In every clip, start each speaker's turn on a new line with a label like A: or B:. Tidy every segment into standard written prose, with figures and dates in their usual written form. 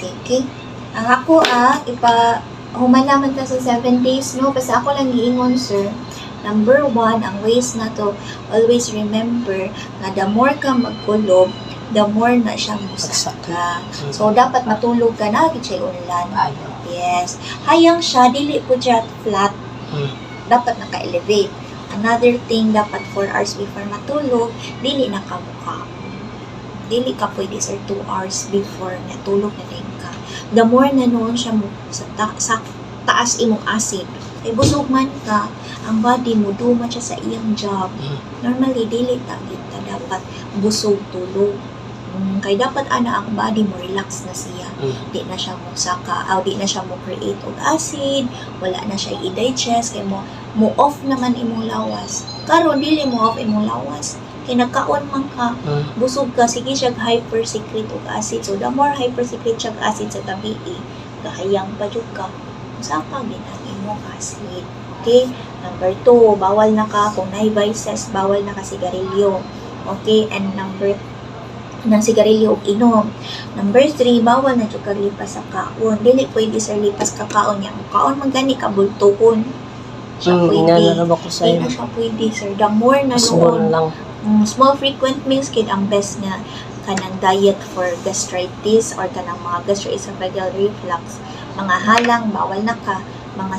A: Okay? Ang ako humanaman ta sa 7 days, no? Basta ako lang giingon, sir. Number 1, ang ways na to, always remember na the more ka magkulob, the more na siya musaka. So, dapat matulog ka na, kichay ulan. Yes. Hayang siya, dili po siya flat. Dapat naka-elevate. Another thing, dapat 4 hours before matulog, dili nakamuka. Dili ka pwede, sir, 2 hours before natulog na din ka. The more na noon siya sa taas imong acid, ay busog man ka, ang body mo, duma siya sa iyang job. Normally, dili kita dapat busog tulog. Kaya dapat ang body mo, relax na siya. Di na siya mo di na siya mo create og acid, wala na siya i-digest, kaya mo off naman imong lawas. Karon dili mo off imong lawas. Kaya nagkaon man ka, busog ka, sige siya hyper-secrete og acid. So, the more hyper-secrete siya acid sa tabi, kahayang pa jud ka. Usapa ginagi mo acid. Okay? Number 2, bawal na ka, kung vices, bawal na ka sigarilyo. Okay? And number ng sigarilyo og inom. Number 3, bawal na jud kag lipas sa kaon. Dili pwede sir lipas ka kaon niya. Kaon man gani ka bultuhon. Siya pwede. Hindi na siya pwede sir. The more na noon. Small frequent meals kid ang best nga kanang diet for gastritis or kanang mga gastroesophageal reflux. Mga halang, bawal na ka. Mga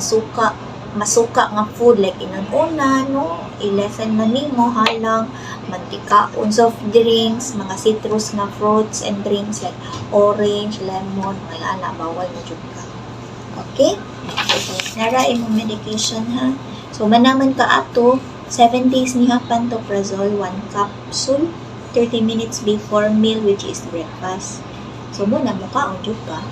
A: masuka nga food like inuna, no? I-lessen na nimo halang, mantikaon, soft drinks, mga citrus nga fruits and drinks like orange, lemon, mga ana, bawal na jud ka. Okay? So, nara imong medication ha. So, manaman ka ato, 7 days ni pantoprazole, 1 capsule, 30 minutes before meal, which is breakfast. So, muna mo ka, jud ka.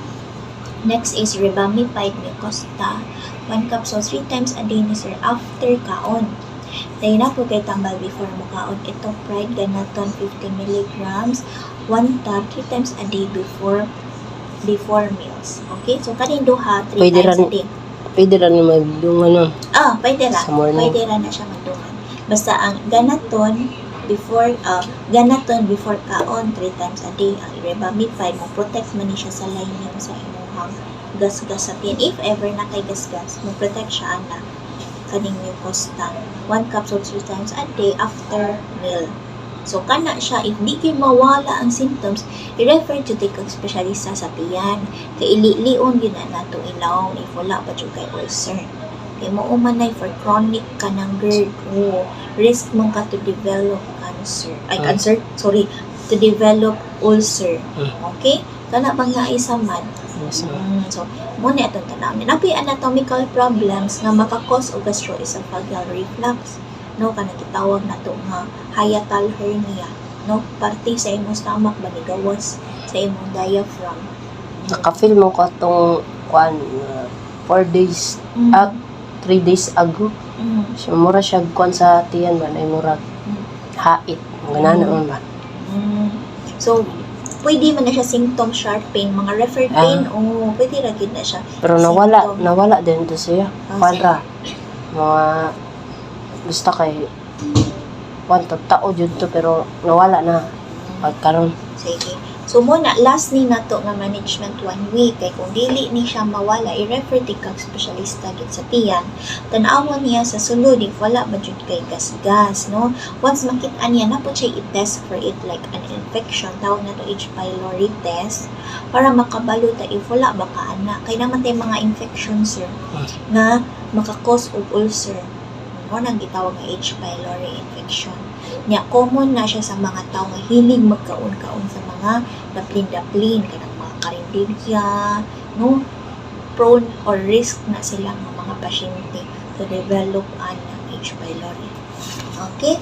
A: Next is Ribamipide Mucosta, 1 capsule 3 times a day ni sir after kaon. Dahil na po kay tambal before mo kaon. Ito, Pride Ganaton, 50 mg, 1 tab, 3 times a day before meals. Okay? So, kanin duha, 3 times a day.
B: Pwede rin magdungan
A: Pwede ra. Pwede ra na siya magdungan. Basta ang Ganaton before kaon 3 times a day. Ang Ribamipide mo protect man ni siya sa lining sa imong gas-gas sa tiyan. If ever na kay gas-gas, mo protect siya na kaning mucosa. 1 capsule 3 times a day after meal. So, kana siya, if di kayo mawala ang symptoms, i-refer to take specialista sa tiyan. Kaya ili-lion yun na nato ilawong if wala pa dyan kay ulcer. Kaya mo umanay for chronic ka ng GERD o risk mo ka to develop to develop ulcer. Okay? Kana bang naisa man? So, muna itong tanawin. Napay anatomical problems nga makakos o gastroesophageal reflux. No, kanang gitawag na ito nga hiatal hernia. No, parte sa imong stomach banigawas sa imong diaphragm.
B: Naka-feel mo ko itong 4 days at 3 days ago. So, mura siya kuan sa tiyan man ay mura hait. Ganana man ba?
A: So, pwede man na siya symptom sharp pain, mga refer pain, pwede ra gid na siya.
B: Pero nawala din to siya. Para mga gusto kay tao jud to pero nawala na pagkaron.
A: Sige. So muna last ni nato nga management 1 week kay kung dili ni siya mawala i-refer ti kag specialista gid sa tiyan. Tan-awon niya sa sulod if wala ba jud kay gas-gas, no? Once makit-an niya na po siya i-test for it like an infection, tawag na to H. pylori test para makabalo ta if wala ba ka ana. Kay naman tay mga infection sir nga makakos og ulcer. Mo nang gitawag nga H. pylori infection. Nya common na siya sa mga tao nga hilig magkaon-kaon sa mga daplin-daplin kanang mga karinderya, no? Prone or risk na sila ng mga pasyente to develop ng H. pylori. Okay?